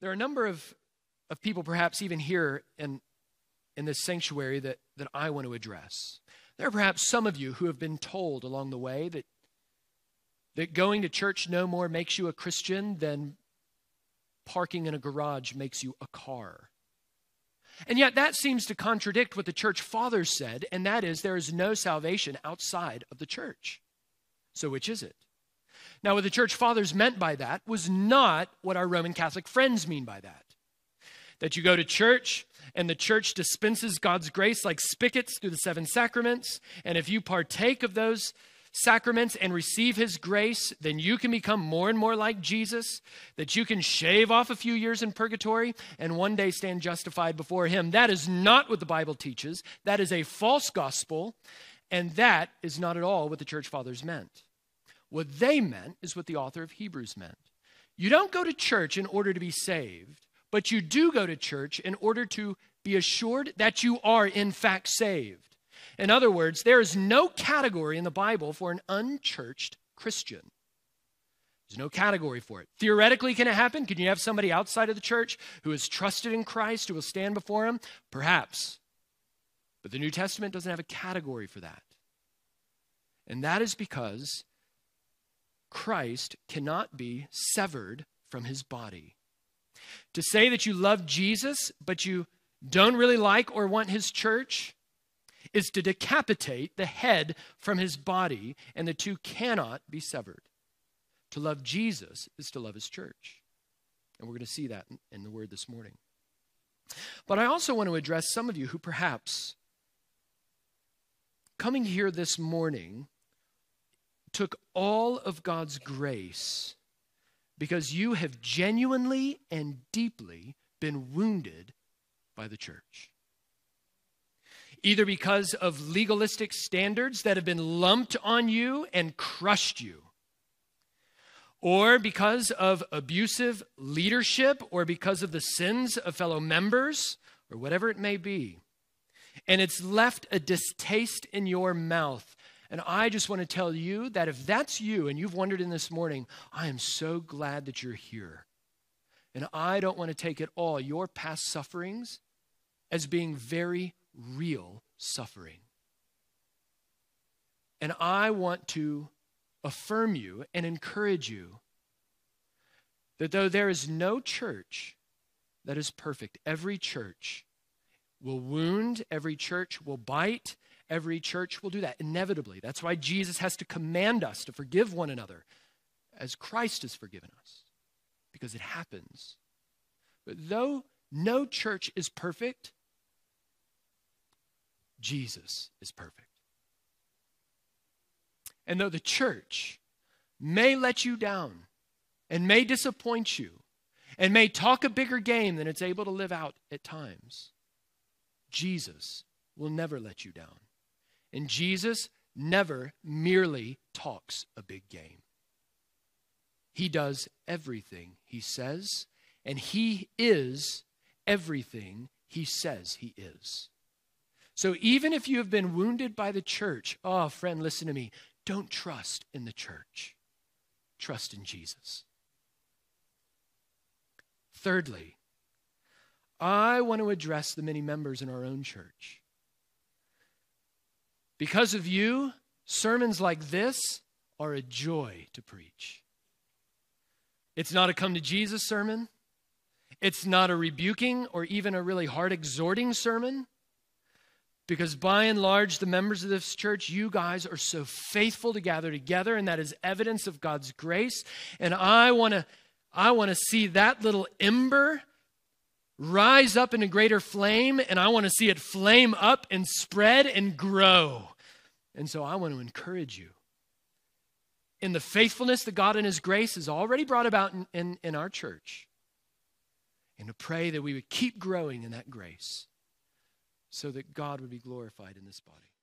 There are a number of people, perhaps even here in this sanctuary, that I want to address. There are perhaps some of you who have been told along the way that going to church no more makes you a Christian than parking in a garage makes you a car. And yet that seems to contradict what the church fathers said, and that is there is no salvation outside of the church. So which is it? Now, what the church fathers meant by that was not what our Roman Catholic friends mean by that. That you go to church and the church dispenses God's grace like spigots through the 7 sacraments, and if you partake of those sacraments and receive his grace, then you can become more and more like Jesus, that you can shave off a few years in purgatory and one day stand justified before him. That is not what the Bible teaches. That is a false gospel, and that is not at all what the church fathers meant. What they meant is what the author of Hebrews meant. You don't go to church in order to be saved, but you do go to church in order to be assured that you are in fact saved. In other words, there is no category in the Bible for an unchurched Christian. There's no category for it. Theoretically, can it happen? Can you have somebody outside of the church who has trusted in Christ, who will stand before him? Perhaps. But the New Testament doesn't have a category for that. And that is because Christ cannot be severed from his body. To say that you love Jesus, but you don't really like or want his church, is to decapitate the head from his body, and the two cannot be severed. To love Jesus is to love his church. And we're going to see that in the word this morning. But I also want to address some of you who perhaps coming here this morning took all of God's grace because you have genuinely and deeply been wounded by the church. Either because of legalistic standards that have been lumped on you and crushed you, or because of abusive leadership, or because of the sins of fellow members, or whatever it may be. And it's left a distaste in your mouth. And I just want to tell you that if that's you and you've wondered in this morning, I am so glad that you're here. And I don't want to take at all your past sufferings as being very real suffering. And I want to affirm you and encourage you that though there is no church that is perfect, every church will wound, every church will bite, every church will do that inevitably. That's why Jesus has to command us to forgive one another as Christ has forgiven us, because it happens. But though no church is perfect, Jesus is perfect. And though the church may let you down and may disappoint you and may talk a bigger game than it's able to live out at times, Jesus will never let you down. And Jesus never merely talks a big game. He does everything he says, and he is everything he says he is. So even if you have been wounded by the church, oh, friend, listen to me. Don't trust in the church. Trust in Jesus. Thirdly, I want to address the many members in our own church. Because of you, sermons like this are a joy to preach. It's not a come to Jesus sermon. It's not a rebuking or even a really hard exhorting sermon. Because by and large, the members of this church, you guys are so faithful to gather together, and that is evidence of God's grace. And I want to see that little ember rise up in a greater flame, and I want to see it flame up and spread and grow. And so I want to encourage you in the faithfulness that God in his grace has already brought about in our church, and to pray that we would keep growing in that grace, so that God would be glorified in this body.